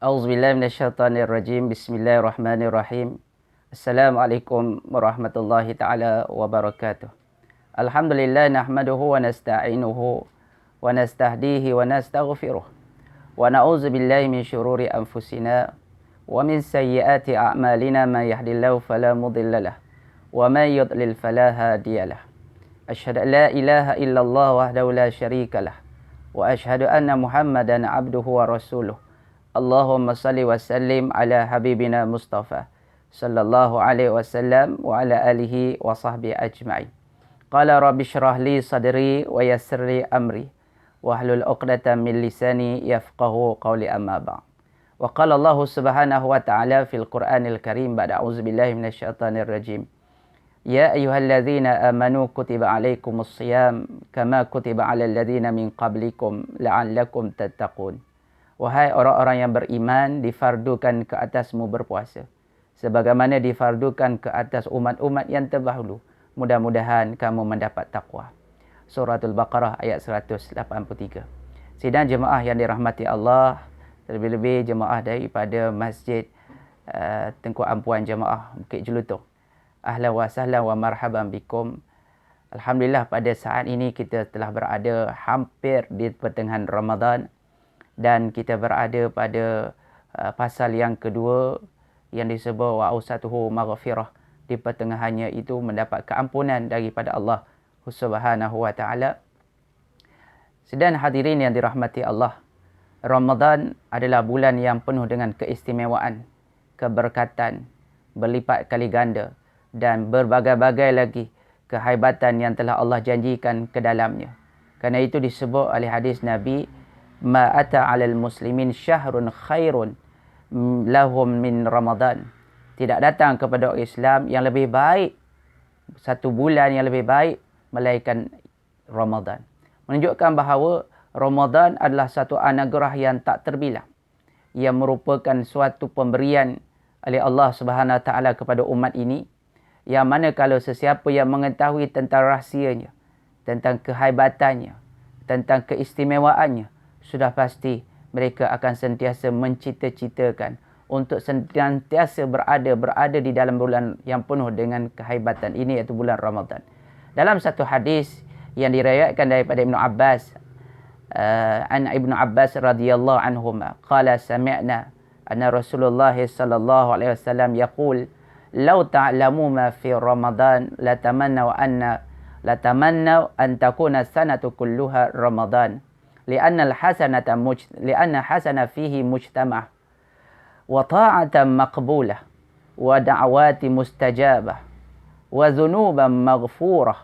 A'udzubillahi minasyaitonirrajim. Bismillahirrahmanirrahim. Assalamualaikum warahmatullahi taala wabarakatuh. Alhamdulillah nahmaduhu wa nasta'inuhu wa nastahdihi wa nastaghfiruh. Wa na'udzu billahi min syururi anfusina wa min sayyiati a'malina man yahdihillahu fala mudhillalah wa man yudlil fala hadiyalah. Asyhadu an la ilaha illallah wahdahu la syarikalah wa asyhadu anna Muhammadan abduhu wa rasuluh. Allahumma salli wa sallim ala habibina Mustafa sallallahu alaihi wasallam wa ala alihi wa sahbihi ajma'in. Qala rabbi shrah li sadri wa yassir li amri wahlul 'uqdatam min lisani yafqahu qawli, amma ba'd. Wa qala Allah subhanahu wa ta'ala fil Qur'anil Karim ba'da a'udzubillahi minasyaitonir rajim. Ya ayyuhalladzina amanu kutiba alaikumus shiyam kama kutiba 'alal ladzina min qablikum la'allakum tattaqun. Wahai orang-orang yang beriman, difardukan ke atasmu berpuasa sebagaimana difardukan ke atas umat-umat yang terdahulu. Mudah-mudahan kamu mendapat taqwa. Suratul Baqarah ayat 183. Sidang jemaah yang dirahmati Allah, terlebih-lebih jemaah daripada Masjid Tengku Ampuan Jemaah Bukit Jelutong. Ahlan wa sahlan wa marhaban bikum. Alhamdulillah, pada saat ini kita telah berada hampir di pertengahan Ramadan. Dan kita berada pada pasal yang kedua yang disebut wa ausatuhu maghfirah. Di pertengahannya itu mendapat keampunan daripada Allah Subhanahu wa taala. Sedang hadirin yang dirahmati Allah, Ramadan adalah bulan yang penuh dengan keistimewaan, keberkatan, berlipat kali ganda dan berbagai-bagai lagi kehebatan yang telah Allah janjikan ke dalamnya. Kerana itu disebut oleh hadis Nabi, ma ata 'alal muslimin syahrun khairun lahum min Ramadan. Tidak datang kepada orang Islam yang lebih baik, satu bulan yang lebih baik melainkan Ramadan. Menunjukkan bahawa Ramadan adalah satu anugerah yang tak terbilang, yang merupakan suatu pemberian oleh Allah Subhanahu Wa Taala kepada umat ini, yang mana kalau sesiapa yang mengetahui tentang rahsianya, tentang kehebatannya, tentang keistimewaannya, sudah pasti mereka akan sentiasa mencita-citakan untuk sentiasa berada di dalam bulan yang penuh dengan kehebatan ini, iaitu bulan Ramadan. Dalam satu hadis yang diriwayatkan daripada Ibnu Abbas, an Ibnu Abbas radhiyallahu anhuma qala sami'na anna Rasulullah sallallahu alaihi wasallam yaqul law ta'lamu ma fi Ramadan latamannaw an takuna sanatu kulluha Ramadan. لأن حسنة فيه مجتمع وطاعة مقبولة ودعوات مستجابة وذنوبا مغفورة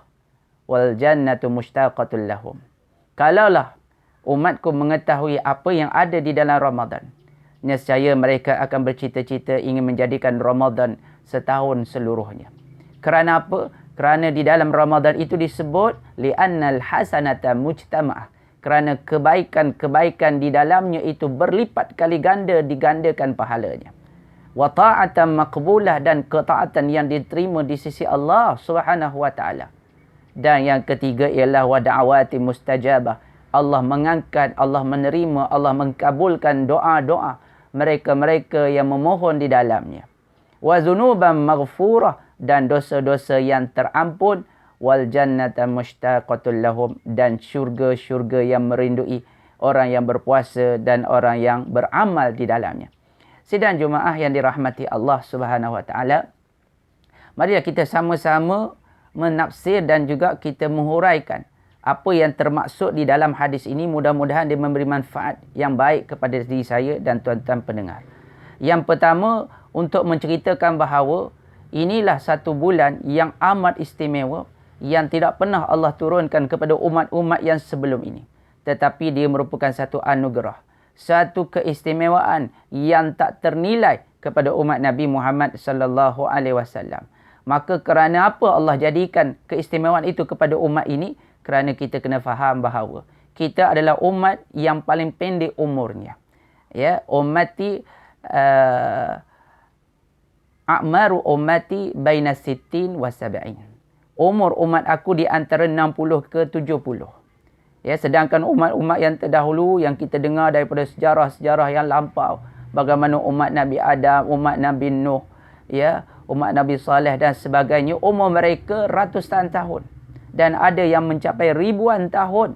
والجنة مشتاقة لهم. Kalaulah umatku mengetahui apa yang ada di dalam Ramadan, nescaya mereka akan bercita-cita ingin menjadikan Ramadan setahun seluruhnya. Kerana apa? Kerana di dalam Ramadan itu disebut li'annal hasanata mujtama'ah. Kerana kebaikan-kebaikan di dalamnya itu berlipat kali ganda digandakan pahalanya. Wa ta'atan maqbulah, dan ketaatan yang diterima di sisi Allah Subhanahu wa taala. Dan yang ketiga ialah wa da'awati mustajabah. Allah mengangkat, Allah menerima, Allah mengkabulkan doa-doa mereka-mereka yang memohon di dalamnya. Wa dzunuban maghfurah, dan dosa-dosa yang terampun. Wal jannata mushtaqatul lahum, dan syurga-syurga yang merindui orang yang berpuasa dan orang yang beramal di dalamnya. Sidang Jumaah yang dirahmati Allah Subhanahu wa taala, marilah kita sama-sama menafsir dan juga kita menghuraikan apa yang termaksud di dalam hadis ini. Mudah-mudahan dia memberi manfaat yang baik kepada diri saya dan tuan-tuan pendengar. Yang pertama, untuk menceritakan bahawa inilah satu bulan yang amat istimewa, yang tidak pernah Allah turunkan kepada umat-umat yang sebelum ini. Tetapi dia merupakan satu anugerah, satu keistimewaan yang tak ternilai kepada umat Nabi Muhammad sallallahu alaihi wasallam. Maka kerana apa Allah jadikan keistimewaan itu kepada umat ini? Kerana kita kena faham bahawa kita adalah umat yang paling pendek umurnya. Ya, ummati a'maru ummati baina 60 wa 70. Umur umat aku di antara 60 ke 70. Ya, sedangkan umat-umat yang terdahulu yang kita dengar daripada sejarah-sejarah yang lampau, bagaimana umat Nabi Adam, umat Nabi Nuh, ya, umat Nabi Saleh dan sebagainya, umur mereka ratusan tahun dan ada yang mencapai ribuan tahun.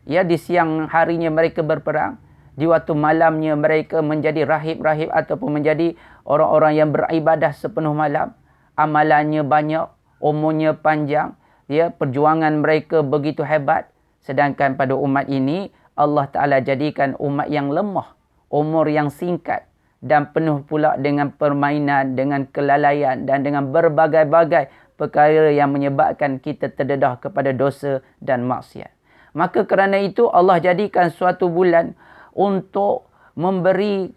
Ya, di siang harinya mereka berperang, di waktu malamnya mereka menjadi rahib-rahib ataupun menjadi orang-orang yang beribadah sepenuh malam. Amalannya banyak, umurnya panjang, ya, perjuangan mereka begitu hebat. Sedangkan pada umat ini Allah Ta'ala jadikan umat yang lemah, umur yang singkat dan penuh pula dengan permainan, dengan kelalaian dan dengan berbagai-bagai perkara yang menyebabkan kita terdedah kepada dosa dan maksiat. Maka kerana itu Allah jadikan suatu bulan untuk memberi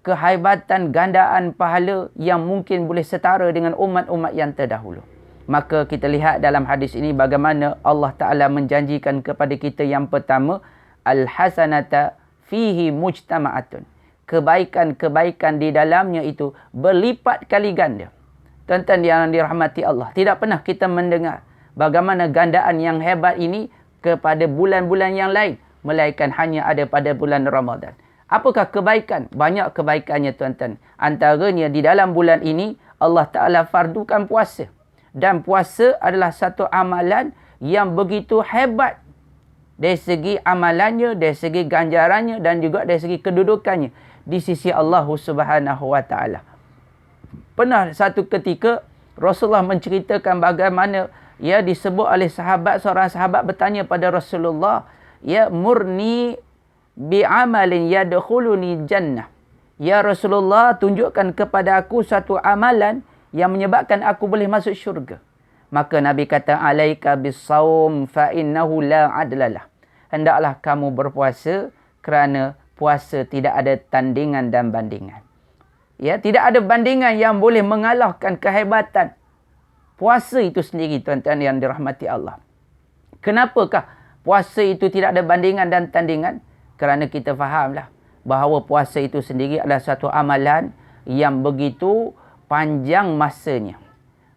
kehebatan gandaan pahala yang mungkin boleh setara dengan umat-umat yang terdahulu. Maka kita lihat dalam hadis ini bagaimana Allah Ta'ala menjanjikan kepada kita yang pertama, al-hasanata fihi mujtama'atun. Kebaikan-kebaikan di dalamnya itu berlipat kali ganda. Tuan-tuan yang dirahmati Allah, tidak pernah kita mendengar bagaimana gandaan yang hebat ini kepada bulan-bulan yang lain, melainkan hanya ada pada bulan Ramadan. Apakah kebaikan? Banyak kebaikannya, tuan-tuan. Antaranya di dalam bulan ini Allah Ta'ala fardukan puasa. Dan puasa adalah satu amalan yang begitu hebat dari segi amalannya, dari segi ganjarannya dan juga dari segi kedudukannya di sisi Allah Subhanahu wa Ta'ala. Pernah satu ketika Rasulullah menceritakan bagaimana ya disebut oleh seorang sahabat bertanya pada Rasulullah, ya, murni bi'amalin yadkhuluni jannah. Ya Rasulullah, tunjukkan kepada aku satu amalan yang menyebabkan aku boleh masuk syurga. Maka Nabi kata, alaika bisawm fa innahu la adlalah. Hendaklah kamu berpuasa kerana puasa tidak ada tandingan dan bandingan. Ya, tidak ada bandingan yang boleh mengalahkan kehebatan puasa itu sendiri, tuan-tuan yang dirahmati Allah. Kenapakah puasa itu tidak ada bandingan dan tandingan? Kerana kita fahamlah bahawa puasa itu sendiri adalah satu amalan yang begitu panjang masanya,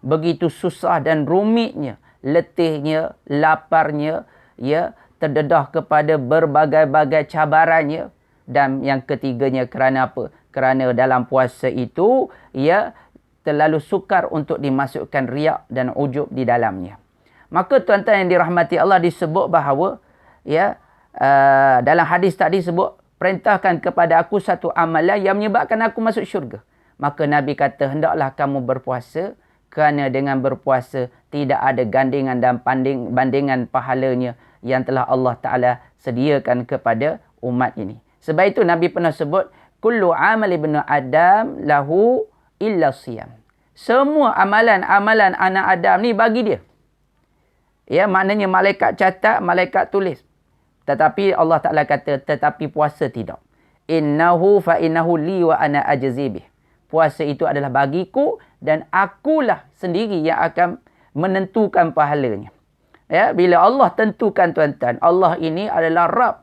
begitu susah dan rumitnya, letihnya, laparnya, ya, terdedah kepada berbagai-bagai cabarannya. Dan yang ketiganya kerana apa? Kerana dalam puasa itu, ya, terlalu sukar untuk dimasukkan riak dan ujub di dalamnya. Maka tuan-tuan yang dirahmati Allah, disebut bahawa, ya, dalam hadis tadi sebut, perintahkan kepada aku satu amalan yang menyebabkan aku masuk syurga. Maka Nabi kata, hendaklah kamu berpuasa, kerana dengan berpuasa tidak ada gandingan dan bandingan pahalanya yang telah Allah Ta'ala sediakan kepada umat ini. Sebab itu Nabi pernah sebut, kullu amal ibn Adam lahu illa siyam. Semua amalan-amalan anak Adam ni bagi dia. Ya, maknanya malaikat catat, malaikat tulis. Tetapi Allah Ta'ala kata, tetapi puasa tidak. Innahu fa innahu li wa ana ajzibih. Puasa itu adalah bagiku dan akulah sendiri yang akan menentukan pahalanya. Ya, bila Allah tentukan, tuan-tuan, Allah ini adalah Rabb.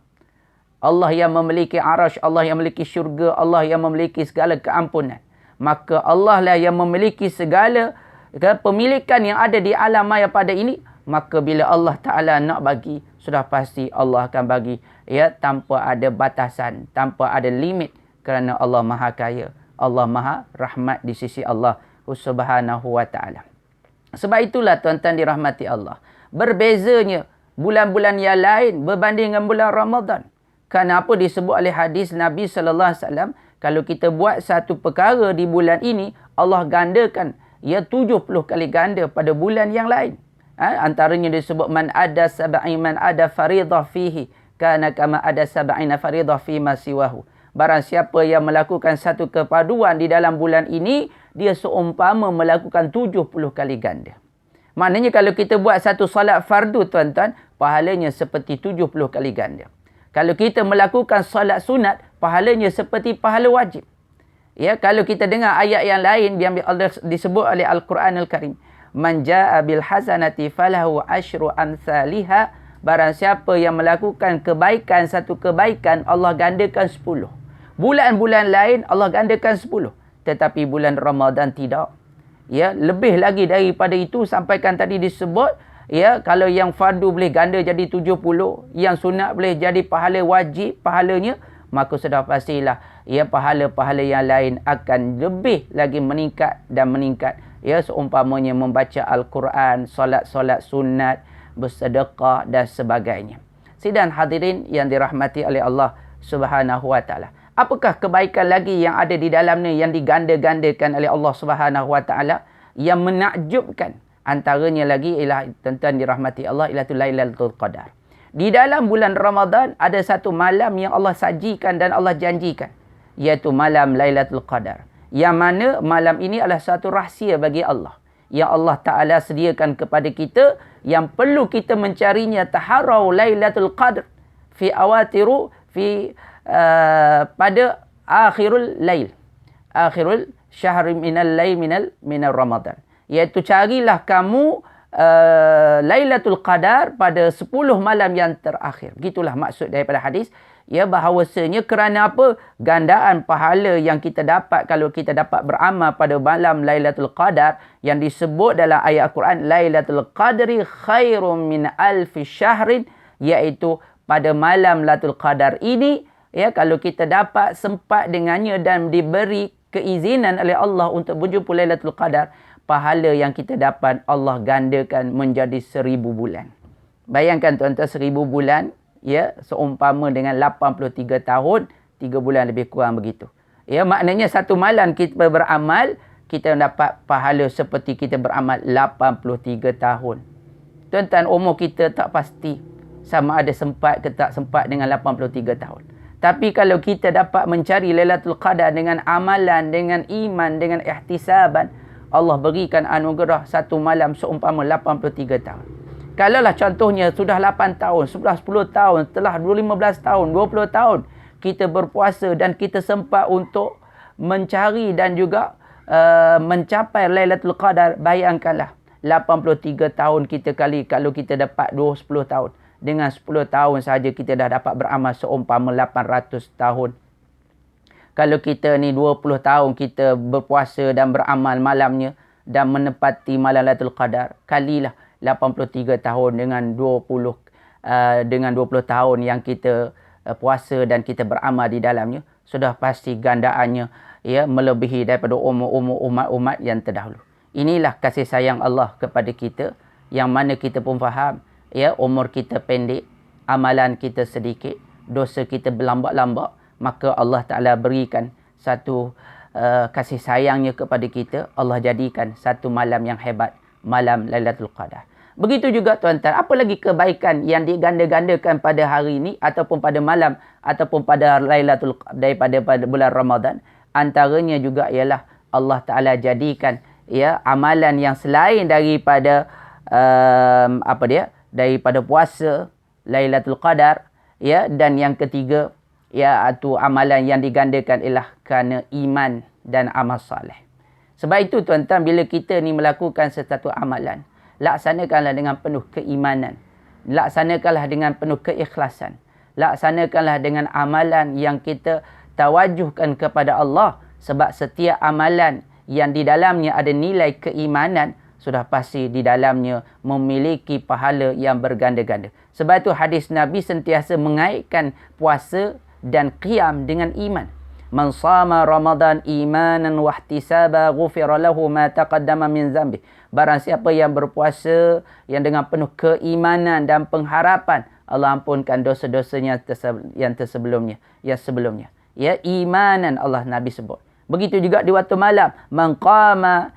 Allah yang memiliki arash, Allah yang memiliki syurga, Allah yang memiliki segala keampunan. Maka Allah lah yang memiliki segala kepemilikan yang ada di alam maya pada ini. Maka bila Allah Ta'ala nak bagi, sudah pasti Allah akan bagi, ya, tanpa ada batasan, tanpa ada limit. Kerana Allah Maha Kaya, Allah Maha Rahmat di sisi Allah Subhanahu wa Ta'ala. Sebab itulah, tuan-tuan dirahmati Allah, berbezanya bulan-bulan yang lain berbanding dengan bulan Ramadan. Kenapa disebut oleh hadis Nabi SAW, kalau kita buat satu perkara di bulan ini, Allah gandakan, ya, 70 kali ganda pada bulan yang lain. Antaranya disebut man ada faridah fihi kana kama ada sab'ina faridah fi ma siwahu. Barang siapa yang melakukan satu kepaduan di dalam bulan ini, dia seumpama melakukan 70 kali ganda. Maknanya kalau kita buat satu salat fardu, tuan-tuan, pahalanya seperti 70 kali ganda. Kalau kita melakukan salat sunat, pahalanya seperti pahala wajib. Ya, kalau kita dengar ayat yang lain yang disebut oleh Al-Quran Al-Karim, man jaa bil hasanati falahu asyru amsalihha. Barang siapa yang melakukan kebaikan, satu kebaikan, Allah gandakan 10. Bulan-bulan lain Allah gandakan 10, tetapi bulan Ramadan tidak. Ya, lebih lagi daripada itu, sampaikan tadi disebut, ya, kalau yang fardu boleh ganda jadi 70, yang sunat boleh jadi pahala wajib pahalanya, maka sudah pastilah pahala-pahala yang lain akan lebih lagi meningkat dan meningkat. Seumpamanya membaca Al-Quran, solat-solat sunat, bersedekah dan sebagainya. Sidang hadirin yang dirahmati oleh Allah Subhanahu wa taala. Apakah kebaikan lagi yang ada di dalamnya yang diganda-gandakan oleh Allah Subhanahu wa taala yang menakjubkan? Antaranya lagi ialah tuan-tuan dirahmati Allah, ialah Lailatul Qadar. Di dalam bulan Ramadan ada satu malam yang Allah sajikan dan Allah janjikan, iaitu malam Lailatul Qadar. Yang mana malam ini adalah satu rahsia bagi Allah, yang Allah Ta'ala sediakan kepada kita, yang perlu kita mencarinya. Taharau Lailatul Qadr fi awatiru fi pada akhirul lail, akhirul syahri minal lail minal Ramadan, iaitu carilah kamu Lailatul Qadar pada 10 malam yang terakhir. Begitulah maksud daripada hadis. Bahawasanya kerana apa? Gandaan pahala yang kita dapat kalau kita dapat beramal pada malam Lailatul Qadar, yang disebut dalam ayat Al-Quran, Lailatul Qadri khairum min alfi syahrin, iaitu pada malam Lailatul Qadar ini, kalau kita dapat sempat dengannya dan diberi keizinan oleh Allah untuk berjumpa Lailatul Qadar, pahala yang kita dapat Allah gandakan menjadi 1000 bulan. Bayangkan tuan-tuan, 1000 bulan, seumpama dengan 83 tahun, 3 bulan lebih kurang begitu. Maknanya satu malam kita beramal, kita dapat pahala seperti kita beramal 83 tahun. Tuan-tuan, umur kita tak pasti sama ada sempat ke tak sempat dengan 83 tahun. Tapi kalau kita dapat mencari Lailatul Qadar dengan amalan, dengan iman, dengan ihtisaban, Allah berikan anugerah satu malam seumpama 83 tahun. Kalaulah contohnya sudah 8 tahun, sudah 10 tahun, setelah 15 tahun, 20 tahun, kita berpuasa dan kita sempat untuk mencari dan juga mencapai Lailatul Qadar, bayangkanlah 83 tahun kita kali kalau kita dapat 10 tahun. Dengan 10 tahun saja kita dah dapat beramal seumpama 800 tahun. Kalau kita ni 20 tahun kita berpuasa dan beramal malamnya dan menepati malam Lailatul Qadar, kalilah 83 tahun dengan 20 tahun yang kita puasa dan kita beramal di dalamnya, sudah pasti gandaannya melebihi daripada umur-umur umat-umat yang terdahulu. Inilah kasih sayang Allah kepada kita, yang mana kita pun faham umur kita pendek, amalan kita sedikit, dosa kita berlambak-lambak, maka Allah Ta'ala berikan satu kasih sayangnya kepada kita. Allah jadikan satu malam yang hebat, malam Lailatul Qadar. Begitu juga tuan-tuan, apa lagi kebaikan yang diganda-gandakan pada hari ini ataupun pada malam ataupun pada Lailatul daripada pada bulan Ramadan? Antaranya juga ialah Allah Ta'ala jadikan amalan yang selain daripada daripada puasa Lailatul Qadar, dan yang ketiga iaitu amalan yang digandakan ialah kerana iman dan amal soleh. Sebab itu tuan-tuan, bila kita ni melakukan sesuatu amalan, laksanakanlah dengan penuh keimanan, laksanakanlah dengan penuh keikhlasan, laksanakanlah dengan amalan yang kita tawajuhkan kepada Allah. Sebab setiap amalan yang di dalamnya ada nilai keimanan, sudah pasti di dalamnya memiliki pahala yang berganda-ganda. Sebab itu hadis Nabi sentiasa mengaitkan puasa dan qiyam dengan iman. Man sama Ramadan imanan wa ihtisaba ghufira lahu ma taqaddama min zambi. Barang siapa yang berpuasa yang dengan penuh keimanan dan pengharapan, Allah ampunkan dosa-dosanya yang sebelumnya. Imanan Allah Nabi sebut. Begitu juga di waktu malam, man qama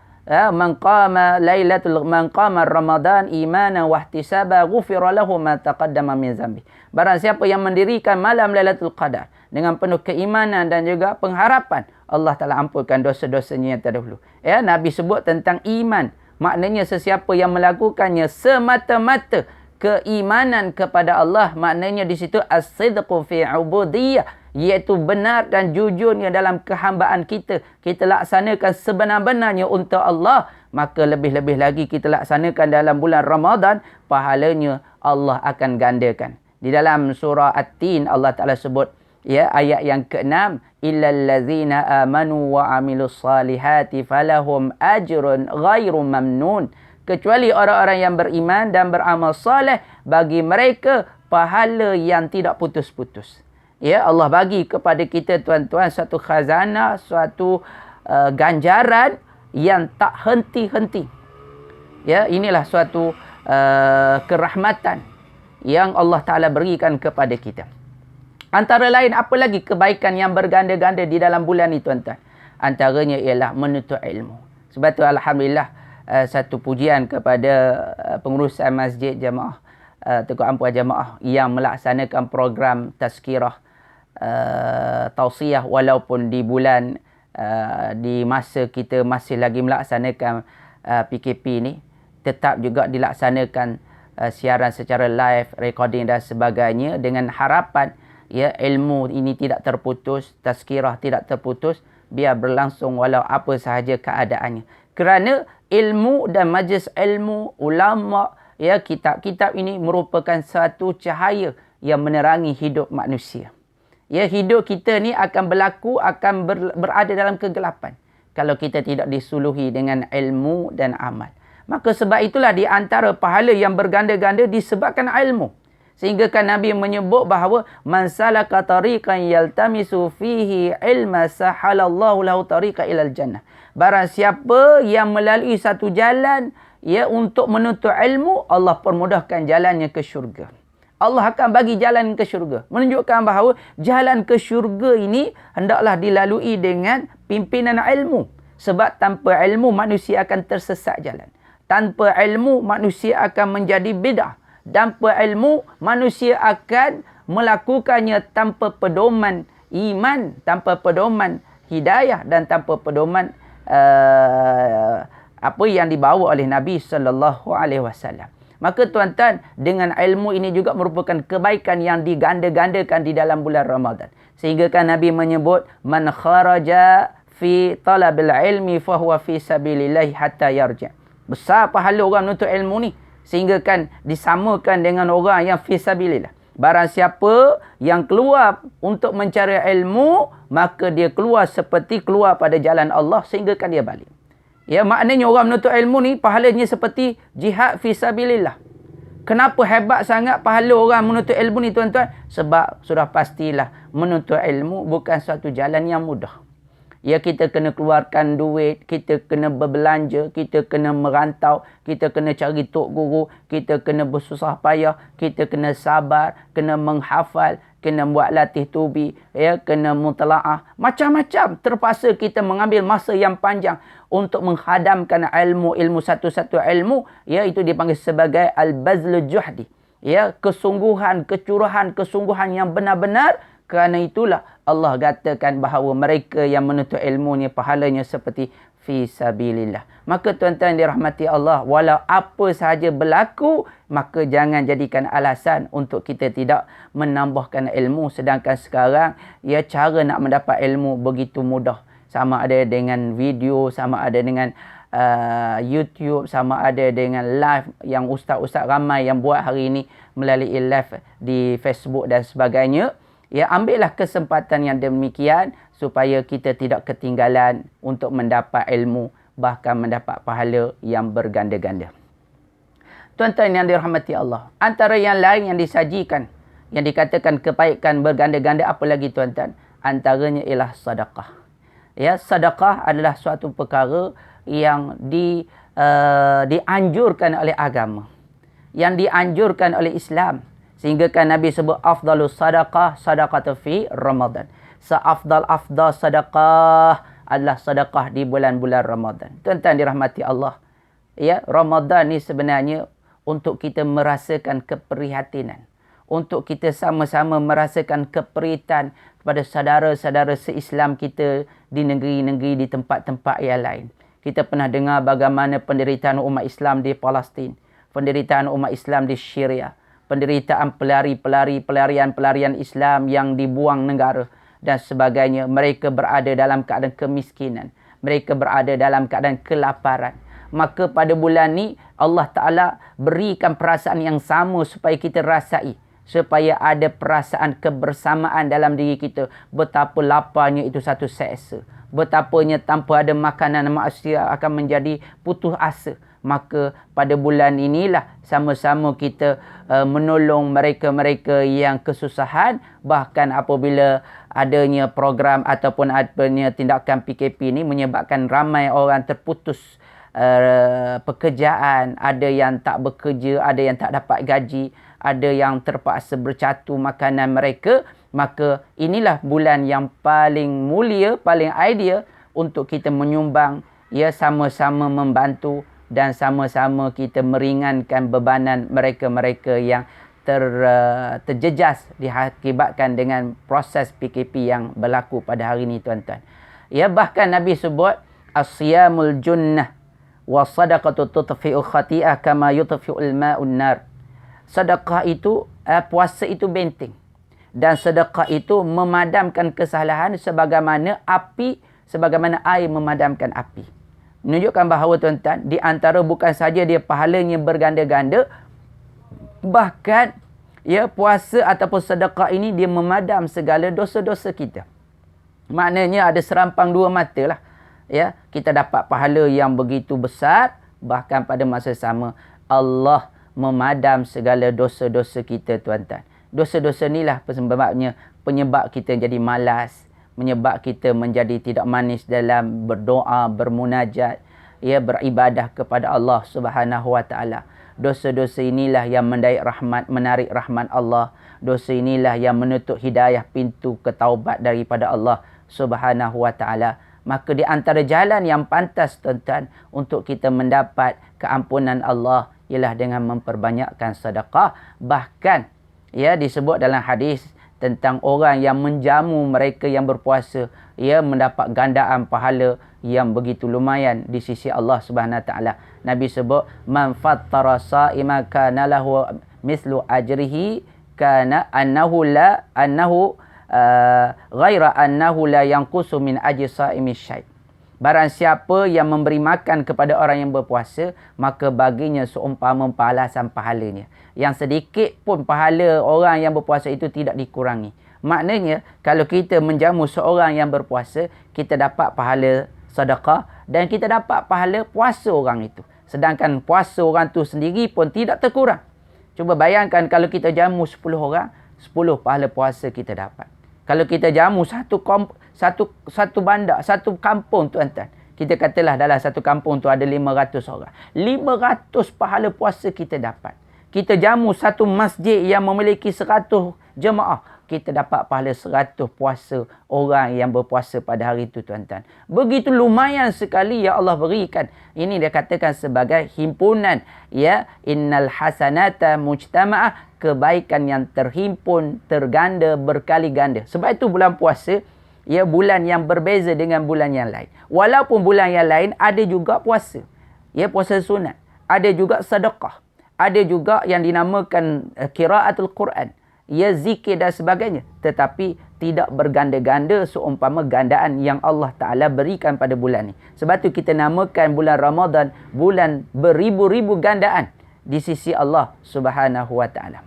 Ramadan imanan wa ihtisaba ghufira lahu ma taqaddama min zambi. Barang siapa yang mendirikan malam Lailatul Qadar dengan penuh keimanan dan juga pengharapan, Allah Ta'ala ampunkan dosa-dosanya yang terdahulu. Nabi sebut tentang iman. Maknanya sesiapa yang melakukannya semata-mata keimanan kepada Allah, maknanya di situ as-sidqu fi ubudiyah, iaitu benar dan jujurnya dalam kehambaan kita. Kita laksanakan sebenar-benarnya untuk Allah, maka lebih-lebih lagi kita laksanakan dalam bulan Ramadan, pahalanya Allah akan gandakan. Di dalam surah At-Tin Allah Ta'ala sebut ayat yang ke-6, illal ladzina amanu wa amilus salihati falahum ajrun ghairu mamnun. Kecuali orang-orang yang beriman dan beramal soleh, bagi mereka pahala yang tidak putus-putus. Ya, Allah bagi kepada kita tuan-tuan suatu khazanah, suatu ganjaran yang tak henti-henti. Ya, inilah suatu kerahmatan yang Allah Ta'ala berikan kepada kita. Antara lain apa lagi kebaikan yang berganda-ganda di dalam bulan ini tuan-tuan? Antaranya ialah menuntut ilmu. Sebab tu alhamdulillah satu pujian kepada pengurusan masjid jemaah Teguh Ampuan Jemaah yang melaksanakan program tazkirah tausiah walaupun di bulan di masa kita masih lagi melaksanakan PKP ni, tetap juga dilaksanakan siaran secara live, recording dan sebagainya, dengan harapan ya ilmu ini tidak terputus, tazkirah tidak terputus, biar berlangsung walau apa sahaja keadaannya. Kerana ilmu dan majlis ilmu, ulama, ya, kitab-kitab ini merupakan satu cahaya yang menerangi hidup manusia. Ya, hidup kita ni akan berlaku, akan berada dalam kegelapan kalau kita tidak disuluhi dengan ilmu dan amal. Maka sebab itulah di antara pahala yang berganda-ganda disebabkan ilmu. Sehingga kan Nabi menyebut bahawa man salaka tariqan yaltamisu fihi ilma sahalallahu lahu tariqa ilal jannah. Barang siapa yang melalui satu jalan ya untuk menuntut ilmu, Allah permudahkan jalannya ke syurga. Allah akan bagi jalan ke syurga. Menunjukkan bahawa jalan ke syurga ini hendaklah dilalui dengan pimpinan ilmu. Sebab tanpa ilmu manusia akan tersesat jalan. Tanpa ilmu manusia akan menjadi bid'ah. Tanpa ilmu manusia akan melakukannya tanpa pedoman iman, tanpa pedoman hidayah dan tanpa pedoman apa yang dibawa oleh Nabi SAW. Maka tuan-tuan, dengan ilmu ini juga merupakan kebaikan yang diganda-gandakan di dalam bulan Ramadan. Sehingga kan Nabi menyebut, man kharaja fi talabil ilmi fahuwa fi sabilillahi hatta yarja'. Besar pahala orang menuntut ilmu ni. Sehingga kan disamakan dengan orang yang fi sabilillah. Barang siapa yang keluar untuk mencari ilmu, maka dia keluar seperti keluar pada jalan Allah sehingga kan dia balik. Ya, maknanya orang menuntut ilmu ni pahalanya seperti jihad fi sabilillah. Kenapa hebat sangat pahala orang menuntut ilmu ni tuan-tuan? Sebab sudah pastilah menuntut ilmu bukan suatu jalan yang mudah. Ya, kita kena keluarkan duit, kita kena berbelanja, kita kena merantau, kita kena cari tok guru, kita kena bersusah payah, kita kena sabar, kena menghafal, kena buat latih tubi, ya, kena mutalaah. Macam-macam terpaksa kita mengambil masa yang panjang untuk menghadamkan ilmu satu-satu ilmu, ya, itu dipanggil sebagai al-bazlul juhdi. Ya, kesungguhan, kecurahan, kesungguhan yang benar-benar. Kerana itulah Allah katakan bahawa mereka yang menuntut ilmu ni pahalanya seperti fi sabilillah. Maka tuan-tuan dirahmati Allah, walau apa sahaja berlaku, maka jangan jadikan alasan untuk kita tidak menambahkan ilmu. Sedangkan sekarang, ya, cara nak mendapat ilmu begitu mudah. Sama ada dengan video, sama ada dengan YouTube, sama ada dengan live yang ustaz-ustaz ramai yang buat hari ini melalui live di Facebook dan sebagainya. Ya, ambillah kesempatan yang demikian supaya kita tidak ketinggalan untuk mendapat ilmu, bahkan mendapat pahala yang berganda-ganda. Tuan-tuan yang dirahmati Allah, antara yang lain yang disajikan, yang dikatakan kebaikan berganda-ganda apa lagi tuan-tuan? Antaranya ialah sedekah. Ya, sedekah adalah suatu perkara yang dianjurkan oleh agama, yang dianjurkan oleh Islam. Sehingga kan Nabi sebut afdalus sadaqah sadaqatu fi Ramadan. Seafdal-afdal sedekah adalah sedekah di bulan-bulan Ramadan. Tuan-tuan dirahmati Allah. Ya, Ramadan ni sebenarnya untuk kita merasakan keprihatinan. Untuk kita sama-sama merasakan keperitan kepada saudara-saudara se-Islam kita di negeri-negeri, di tempat-tempat yang lain. Kita pernah dengar bagaimana penderitaan umat Islam di Palestin, penderitaan umat Islam di Syria, penderitaan pelarian Islam yang dibuang negara dan sebagainya. Mereka berada dalam keadaan kemiskinan. Mereka berada dalam keadaan kelaparan. Maka pada bulan ni Allah Ta'ala berikan perasaan yang sama supaya kita rasai. Supaya ada perasaan kebersamaan dalam diri kita. Betapa laparnya itu satu seksa. Betapanya tanpa ada makanan manusia akan menjadi putus asa. Maka pada bulan inilah sama-sama kita menolong mereka-mereka yang kesusahan. Bahkan apabila adanya program ataupun adanya tindakan PKP ini menyebabkan ramai orang terputus pekerjaan, ada yang tak bekerja, ada yang tak dapat gaji, ada yang terpaksa bercatu makanan mereka. Maka inilah bulan yang paling mulia, paling ideal untuk kita menyumbang, ya, sama-sama membantu dan sama-sama kita meringankan bebanan mereka-mereka yang terjejas diakibatkan dengan proses PKP yang berlaku pada hari ini, tuan-tuan. Ya, bahkan Nabi sebut as-siyamul junnah wa sadaqatu tutfi'u khati'ah kama yutfi'ul ma'un nar. Sedekah itu, puasa itu benteng. Dan sedekah itu memadamkan kesalahan sebagaimana air memadamkan api. Menunjukkan bahawa, tuan-tuan, di antara bukan saja dia pahalanya berganda-ganda, bahkan ya, puasa ataupun sedekah ini dia memadam segala dosa-dosa kita. Maknanya ada serampang dua mata lah. Ya, kita dapat pahala yang begitu besar, bahkan pada masa sama Allah memadam segala dosa-dosa kita, tuan-tuan. Dosa-dosa inilah penyebab kita jadi malas, menyebab kita menjadi tidak manis dalam berdoa, bermunajat, ya, beribadah kepada Allah Subhanahu wa taala. Dosa-dosa inilah yang menarik rahmat Allah. Dosa inilah yang menutup hidayah pintu ketaubat daripada Allah Subhanahu wa taala. Maka di antara jalan yang pantas, tuan-tuan, untuk kita mendapat keampunan Allah ialah dengan memperbanyakkan sedekah. Bahkan, ya, disebut dalam hadis tentang orang yang menjamu mereka yang berpuasa, ia mendapat gandaan pahala yang begitu lumayan di sisi Allah Subhanahu Wa Taala. Nabi sebut, man fattara sa'ima kana lahu mislu ajrihi kana ghaira annahu la yanqusu min ajri sa'imi syai'. Barang siapa yang memberi makan kepada orang yang berpuasa, maka baginya seumpama pembalasan pahalanya. Yang sedikit pun pahala orang yang berpuasa itu tidak dikurangi. Maknanya, kalau kita menjamu seorang yang berpuasa, kita dapat pahala sedekah dan kita dapat pahala puasa orang itu. Sedangkan puasa orang tu sendiri pun tidak terkurang. Cuba bayangkan kalau kita jamu 10 orang, 10 pahala puasa kita dapat. Kalau kita jamu satu bandar, satu kampung, tuan-tuan. Kita katalah dalam satu kampung tu ada 500 orang. 500 pahala puasa kita dapat. Kita jamu satu masjid yang memiliki 100 jemaah. Kita dapat pahala 100 puasa orang yang berpuasa pada hari itu, tuan-tuan. Begitu lumayan sekali ya Allah berikan. Ini dia katakan sebagai himpunan. Ya, innal hasanata mujtama'ah. Kebaikan yang terhimpun, terganda, berkali ganda. Sebab itu bulan puasa, ya, bulan yang berbeza dengan bulan yang lain. Walaupun bulan yang lain ada juga puasa. Ya, puasa sunat. Ada juga sedekah. Ada juga yang dinamakan qiraatul Quran. Ya, zikir dan sebagainya. Tetapi tidak berganda-ganda seumpama gandaan yang Allah Ta'ala berikan pada bulan ini. Sebab itu kita namakan bulan Ramadan bulan beribu-ribu gandaan di sisi Allah Subhanahu Wa Ta'ala.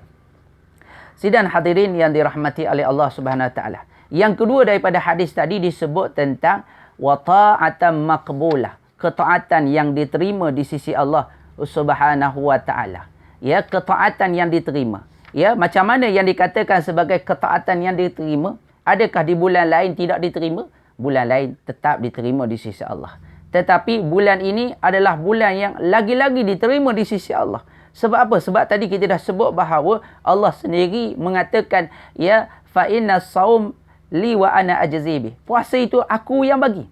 Sidang hadirin yang dirahmati oleh Allah Subhanahu Wa Ta'ala. Yang kedua daripada hadis tadi disebut tentang wa ta'atan maqbulah, ketaatan yang diterima di sisi Allah Subhanahu Wa Ta'ala. Ya, ketaatan yang diterima. Ya, macam mana yang dikatakan sebagai ketaatan yang diterima? Adakah di bulan lain tidak diterima? Bulan lain tetap diterima di sisi Allah. Tetapi bulan ini adalah bulan yang lagi-lagi diterima di sisi Allah. Sebab apa? Sebab tadi kita dah sebut bahawa Allah sendiri mengatakan, ya, fa inna saum li wa ana ajzibi. Puasa itu aku yang bagi.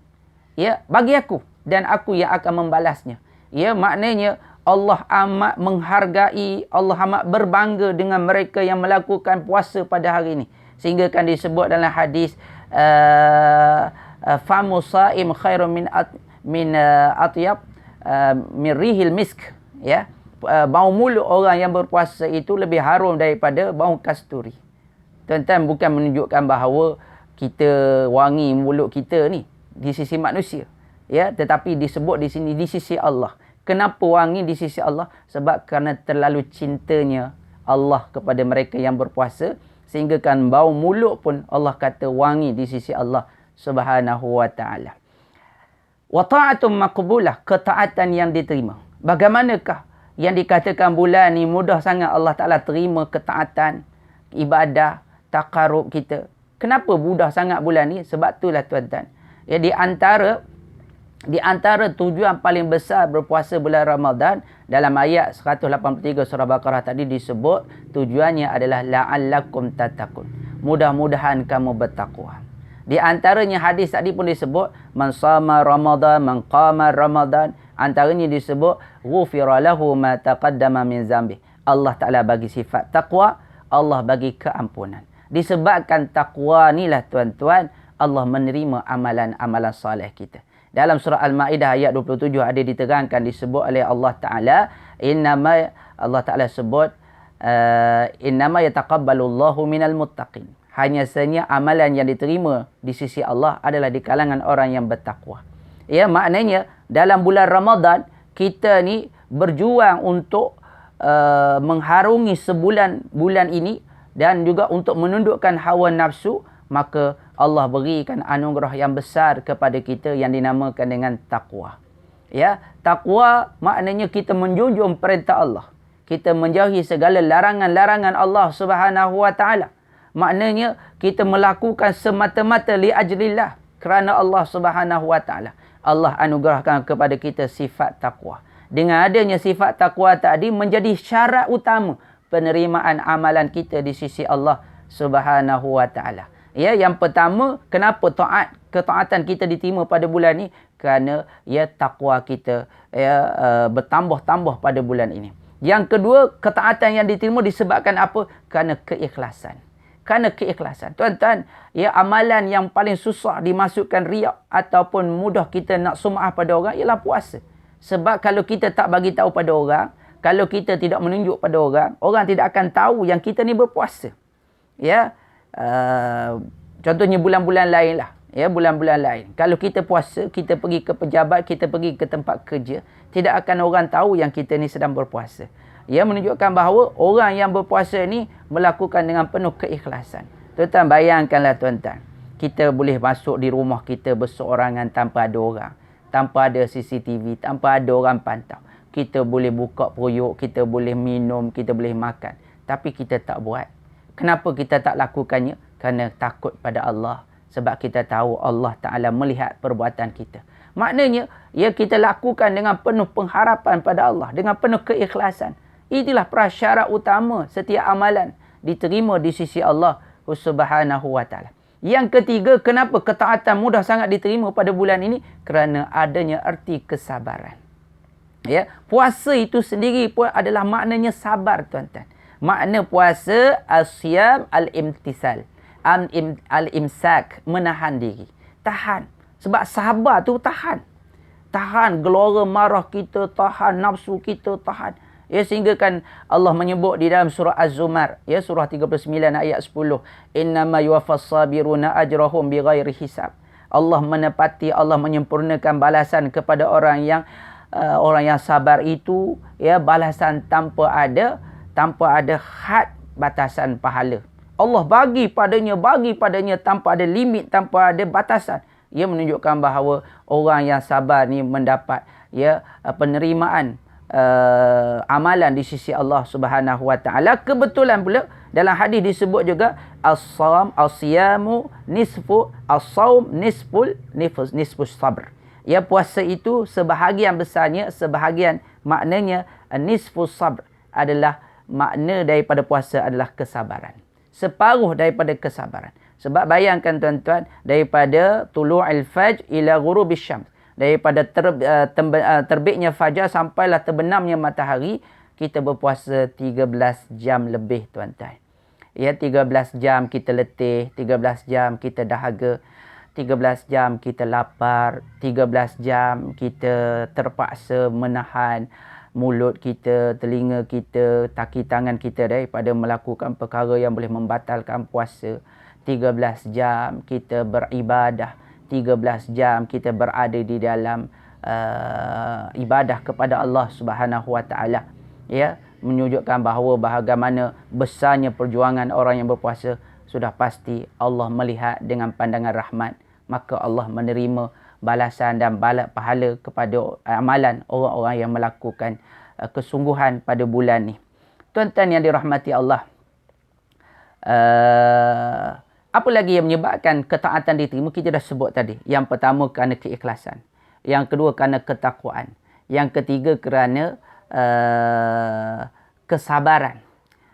Ya, bagi aku dan aku yang akan membalasnya. Ya, maknanya Allah amat menghargai, Allah amat berbangga dengan mereka yang melakukan puasa pada hari ini. Sehingga kan disebut dalam hadis famu saim khairun min atyab min rihil misk. Ya, bau mulut orang yang berpuasa itu lebih harum daripada bau kasturi. Tuan-tuan, bukan menunjukkan bahawa kita wangi mulut kita ni di sisi manusia. Ya, tetapi disebut di sini di sisi Allah. Kenapa wangi di sisi Allah? Sebab kerana terlalu cintanya Allah kepada mereka yang berpuasa, sehingga kan bau mulut pun Allah kata wangi di sisi Allah Subhanahu Wa Ta'ala. Wa ta'atun maqbulah, ketaatan yang diterima. Bagaimanakah yang dikatakan bulan ni mudah sangat Allah Ta'ala terima ketaatan, ibadah, taqarrub kita. Kenapa mudah sangat bulan ni? Sebab itulah tuan-tuan. Ya, di antara tujuan paling besar berpuasa bulan Ramadan, dalam ayat 183 surah Baqarah tadi disebut tujuannya adalah la'allakum tattaqun. Mudah-mudahan kamu bertakwa. Di antaranya hadis tadi pun disebut man shama Ramadan, man qama Ramadan. Antaranya disebut ghufira lahu ma taqaddama min zambi. Allah Ta'ala bagi sifat taqwa, Allah bagi keampunan. Disebabkan taqwa inilah tuan-tuan, Allah menerima amalan-amalan soleh kita. Dalam surah Al-Ma'idah ayat 27 ada diterangkan, disebut oleh Allah Ta'ala, Allah Ta'ala sebut, innama yataqabbalullahu minal muttaqin. Hanya sahaja amalan yang diterima di sisi Allah adalah di kalangan orang yang bertakwa. Ya, maknanya dalam bulan Ramadan kita ni berjuang untuk mengharungi bulan ini dan juga untuk menundukkan hawa nafsu, maka Allah berikan anugerah yang besar kepada kita yang dinamakan dengan takwa. Ya, takwa maknanya kita menjunjung perintah Allah. Kita menjauhi segala larangan-larangan Allah Subhanahu wa taala. Maknanya kita melakukan semata-mata li ajlillah, kerana Allah Subhanahu wa taala. Allah anugerahkan kepada kita sifat takwa. Dengan adanya sifat takwa tadi menjadi syarat utama penerimaan amalan kita di sisi Allah Subhanahu wa taala. Ya, yang pertama, kenapa ketaatan kita diterima pada bulan ni? Kerana ya takwa kita bertambah-tambah pada bulan ini. Yang kedua, ketaatan yang diterima disebabkan apa? Kerana keikhlasan. Kerana keikhlasan. Tuan-tuan, ya, amalan yang paling susah dimasukkan riak ataupun mudah kita nak sum'ah pada orang ialah puasa. Sebab kalau kita tak bagi tahu pada orang, kalau kita tidak menunjuk pada orang, orang tidak akan tahu yang kita ni berpuasa. Ya, contohnya bulan-bulan lain lah. Ya, bulan-bulan lain. Kalau kita puasa, kita pergi ke pejabat, kita pergi ke tempat kerja, tidak akan orang tahu yang kita ni sedang berpuasa. Ia menunjukkan bahawa orang yang berpuasa ni melakukan dengan penuh keikhlasan. Tuan-tuan, bayangkanlah tuan-tuan, kita boleh masuk di rumah kita berseorangan tanpa ada orang, tanpa ada CCTV, tanpa ada orang pantau. Kita boleh buka perut, kita boleh minum, kita boleh makan. Tapi kita tak buat. Kenapa kita tak lakukannya? Kerana takut pada Allah. Sebab kita tahu Allah Ta'ala melihat perbuatan kita. Maknanya, ya, kita lakukan dengan penuh pengharapan pada Allah, dengan penuh keikhlasan. Itulah prasyarat utama setiap amalan diterima di sisi Allah Subhanahu wa taala. Yang ketiga, kenapa ketaatan mudah sangat diterima pada bulan ini? Kerana adanya erti kesabaran. Ya, puasa itu sendiri pun adalah maknanya sabar, tuan-tuan. Makna puasa as-siyam al-imtisal, al-imsak, menahan diri. Tahan. Sebab sabar tu tahan. Tahan gelora marah kita, tahan nafsu kita, tahan. Ya, sehingga kan Allah menyebut di dalam surah Az-Zumar, ya, surah 39 ayat 10, innama yuwaffas sabiruna ajrahum bighairi hisab. Allah menepati, Allah menyempurnakan balasan kepada orang yang sabar itu, ya, balasan tanpa ada had batasan pahala. Allah bagi padanya tanpa ada limit, tanpa ada batasan. Ia menunjukkan bahawa orang yang sabar ni mendapat, ya, penerimaan amalan di sisi Allah Subhanahu wa taala. Kebetulan pula dalam hadis disebut juga as-siyamu nisfu as-saum nisfus sabr. Ya, puasa itu sebahagian besarnya, sebahagian maknanya nisfus sabr adalah makna daripada puasa adalah kesabaran. Separuh daripada kesabaran. Sebab bayangkan tuan-tuan, daripada tulu'il fajr ila ghurubis syams, daripada terbitnya fajar sampailah terbenamnya matahari, kita berpuasa 13 jam lebih, tuan-tuan. Ya, 13 jam kita letih, 13 jam kita dahaga, 13 jam kita lapar, 13 jam kita terpaksa menahan mulut kita, telinga kita, kaki tangan kita daripada melakukan perkara yang boleh membatalkan puasa. 13 jam kita beribadah, 13 jam kita berada di dalam ibadah kepada Allah Subhanahu wa taala. Ya, menunjukkan bahawa bagaimana besarnya perjuangan orang yang berpuasa. Sudah pasti Allah melihat dengan pandangan rahmat, maka Allah menerima balasan dan pahala kepada amalan orang-orang yang melakukan kesungguhan pada bulan ni. Tuan-tuan yang dirahmati Allah, apa lagi yang menyebabkan ketaatan diterima? Kita dah sebut tadi. Yang pertama kerana keikhlasan. Yang kedua kerana ketakwaan. Yang ketiga kerana kesabaran.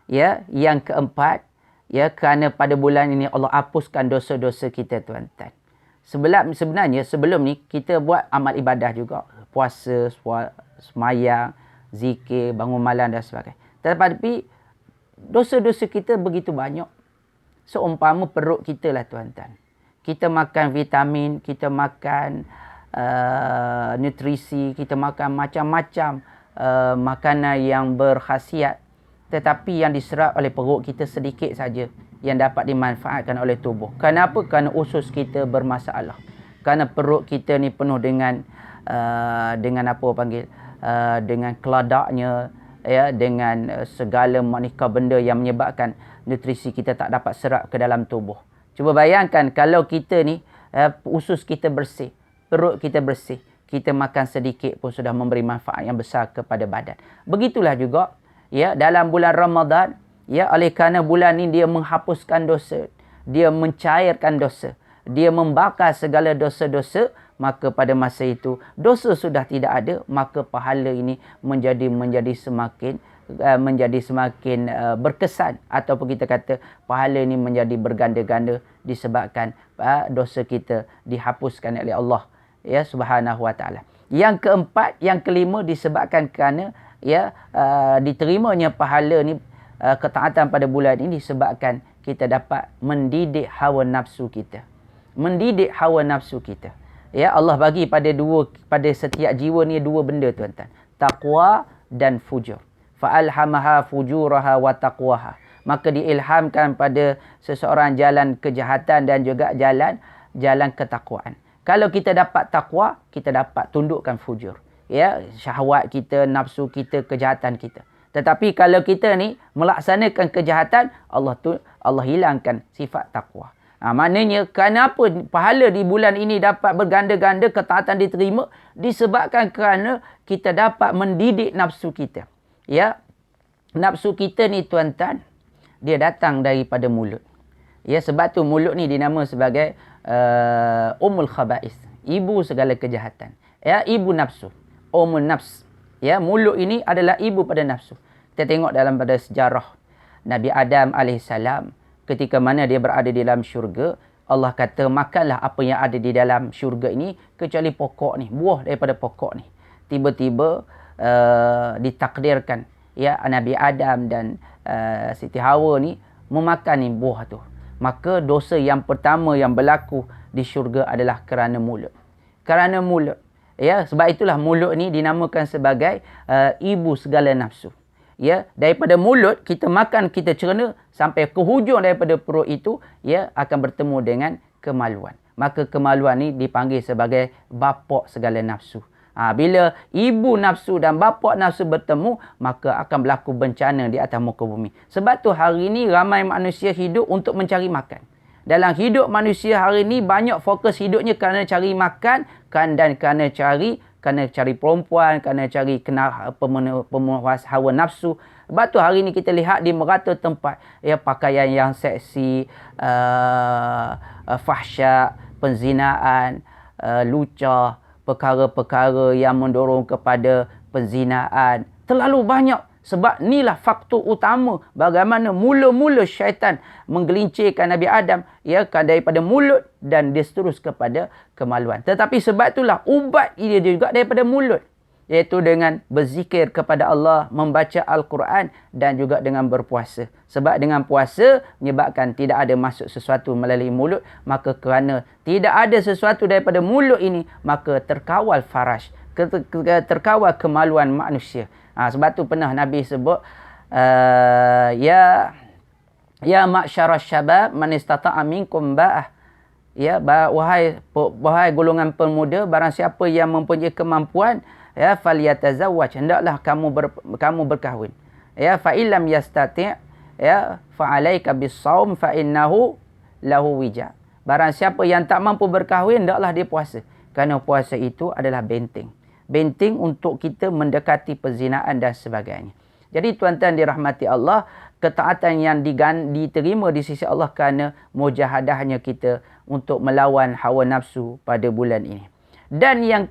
Ya, yang keempat, ya, kerana pada bulan ini Allah hapuskan dosa-dosa kita, tuan-tuan. Sebenarnya sebelum ni kita buat amal ibadah juga, puasa, semayang, zikir, bangun malam dan sebagainya. Tetapi dosa-dosa kita begitu banyak. Seumpama perut kita lah, tuan-tuan. Kita makan vitamin, kita makan nutrisi, kita makan macam-macam makanan yang berkhasiat. Tetapi yang diserap oleh perut kita sedikit saja yang dapat dimanfaatkan oleh tubuh. Kenapa? Kerana usus kita bermasalah. Kerana perut kita ni penuh dengan dengan keladaknya, ya, dengan segala maneka benda yang menyebabkan nutrisi kita tak dapat serap ke dalam tubuh. Cuba bayangkan kalau kita ni usus kita bersih, perut kita bersih, kita makan sedikit pun sudah memberi manfaat yang besar kepada badan. Begitulah juga, ya, dalam bulan Ramadan, ya, oleh kerana bulan ni dia menghapuskan dosa, dia mencairkan dosa, dia membakar segala dosa-dosa, maka pada masa itu dosa sudah tidak ada, maka pahala ini menjadi semakin berkesan, ataupun kita kata pahala ini menjadi berganda-ganda disebabkan dosa kita dihapuskan oleh Allah, ya, Subhanahu wa taala. Yang keempat, yang kelima, disebabkan kerana, ya, diterimanya pahala ni, ketaatan pada bulan ini disebabkan kita dapat mendidik hawa nafsu kita. Mendidik hawa nafsu kita. Ya, Allah bagi pada setiap jiwa ni dua benda, tuan-tuan. Taqwa dan fujur. Fa'alhamaha fujuraha wa taqwaha. Maka diilhamkan pada seseorang jalan kejahatan dan juga jalan ketakwaan. Kalau kita dapat takwa, kita dapat tundukkan fujur. Ya, syahwat kita, nafsu kita, kejahatan kita. Tetapi kalau kita ni melaksanakan kejahatan, Allah hilangkan sifat takwa. Maknanya kenapa pahala di bulan ini dapat berganda-ganda, ketaatan diterima, disebabkan kerana kita dapat mendidik nafsu kita. Ya, nafsu kita ni, tuan-tuan, dia datang daripada mulut. Ya, sebab tu mulut ni dinama sebagai Ummul Khaba'is, ibu segala kejahatan. Ya, ibu nafsu, Ummul Nafs. Ya, mulut ini adalah ibu pada nafsu. Kita tengok pada sejarah Nabi Adam alaihissalam, ketika mana dia berada di dalam syurga, Allah kata makanlah apa yang ada di dalam syurga ini kecuali pokok ni, buah daripada pokok ni. Tiba-tiba ditakdirkan, ya, Nabi Adam dan Siti Hawa ni memakan ni buah tu. Maka dosa yang pertama yang berlaku di syurga adalah kerana mulut. Kerana mulut. Ya, sebab itulah mulut ni dinamakan sebagai ibu segala nafsu. Ya, daripada mulut kita makan, kita cerna sampai ke hujung daripada perut itu, ya, akan bertemu dengan kemaluan. Maka kemaluan ni dipanggil sebagai bapak segala nafsu. Bila ibu nafsu dan bapa nafsu bertemu, maka akan berlaku bencana di atas muka bumi. Sebab tu hari ini ramai manusia hidup untuk mencari makan. Dalam hidup manusia hari ini banyak fokus hidupnya kerana cari makan dan kerana cari perempuan, kerana cari pemenuhan hawa nafsu. Sebab tu hari ini kita lihat di merata tempat, ya, pakaian yang seksi, fahsyak, penzinaan, lucah, perkara-perkara yang mendorong kepada penzinaan. Terlalu banyak. Sebab inilah faktor utama bagaimana mula-mula syaitan menggelincirkan Nabi Adam, ya, daripada mulut dan dia terus kepada kemaluan. Tetapi sebab itulah ubat dia juga daripada mulut, iaitu dengan berzikir kepada Allah, membaca Al-Quran dan juga dengan berpuasa. Sebab dengan puasa menyebabkan tidak ada masuk sesuatu melalui mulut, maka kerana tidak ada sesuatu daripada mulut ini, maka terkawal faraj, terkawal kemaluan manusia. Sebab tu pernah Nabi sebut, ya ma'syarasy syabab man istata'a minkum ba'ah. Ya, wahai golongan pemuda, barang siapa yang mempunyai kemampuan, ya, falyatazawwaj, hendaklah kamu berkahwin. Ya, fa illam yastati', ya, fa alaika bis-shaum fa innahu lahu wija. Barang siapa yang tak mampu berkahwin, hendaklah dia puasa. Kerana puasa itu adalah benteng. Benteng untuk kita mendekati perzinaan dan sebagainya. Jadi tuan-tuan dirahmati Allah, ketaatan yang diterima di sisi Allah kerana mujahadahnya kita untuk melawan hawa nafsu pada bulan ini. Dan yang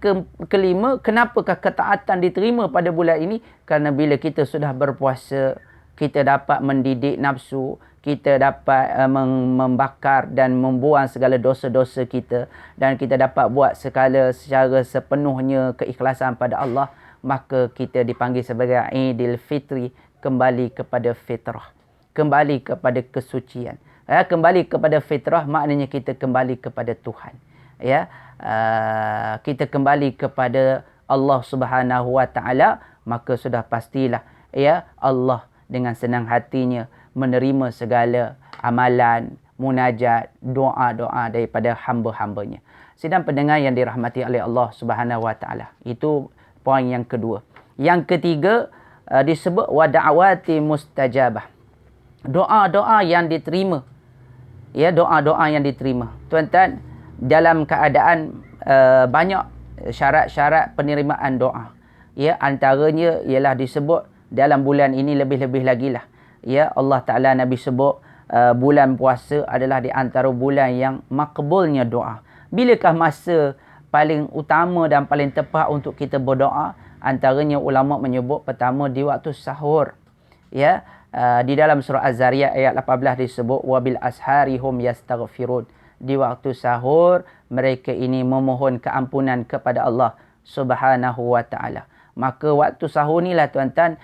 kelima, kenapakah ketaatan diterima pada bulan ini? Kerana bila kita sudah berpuasa, kita dapat mendidik nafsu, kita dapat membakar dan membuang segala dosa-dosa kita, dan kita dapat buat secara sepenuhnya keikhlasan pada Allah, maka kita dipanggil sebagai Idul Fitri, kembali kepada fitrah, kembali kepada kesucian. Kembali kepada fitrah maknanya kita kembali kepada Tuhan. Kita kembali kepada Allah Subhanahu Wa Taala, maka sudah pastilah Allah dengan senang hatinya menerima segala amalan, munajat, doa-doa daripada hamba-hambanya. Sidang pendengar yang dirahmati oleh Allah Subhanahu Wa Taala. Itu poin yang kedua. Yang ketiga, disebut wa da'awati mustajabah. Doa-doa yang diterima. Doa-doa yang diterima. Tuan-tuan, dalam keadaan banyak syarat-syarat penerimaan doa. Antaranya ialah disebut dalam bulan ini lebih-lebih lagi lah. Allah Ta'ala Nabi sebut bulan puasa adalah di antara bulan yang makbulnya doa. Bilakah masa paling utama dan paling tepat untuk kita berdoa? Antaranya ulama menyebut pertama di waktu sahur. Di dalam surah Az-Zariyat ayat 18 disebut wabil ashari hum yastaghfirun. Di waktu sahur mereka ini memohon keampunan kepada Allah Subhanahu Wa Taala. Maka waktu sahur ni lah tuan-tuan,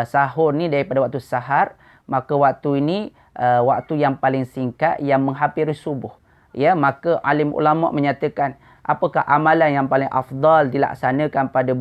sahur ni daripada waktu sahar, maka waktu ini waktu yang paling singkat yang menghampiri subuh. Maka alim ulama menyatakan apakah amalan yang paling afdal dilaksanakan pada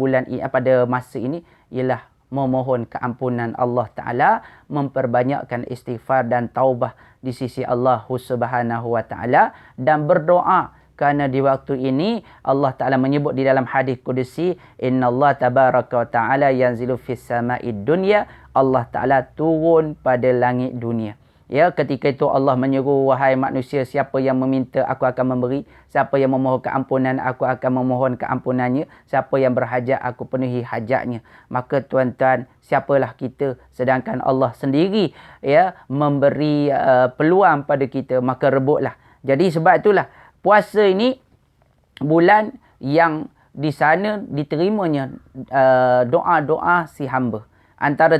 pada masa ini ialah memohon keampunan Allah Ta'ala, memperbanyakkan istighfar dan taubah di sisi Allah Subhanahu Wa Ta'ala, dan berdoa. Kerana di waktu ini Allah Ta'ala menyebut di dalam hadis Qudusi, Inna Allah tabaraka wa ta'ala yanzilu fis sama'id dunya. Allah Ta'ala turun pada langit dunia. Ketika itu Allah menyeru, wahai manusia, siapa yang meminta aku akan memberi, siapa yang memohon keampunan aku akan memohon keampunannya, siapa yang berhajat aku penuhi hajatnya. Maka tuan-tuan, siapalah kita sedangkan Allah sendiri memberi peluang pada kita, maka rebutlah. Jadi sebab itulah puasa ini bulan yang di sana diterimanya doa-doa si hamba. Antara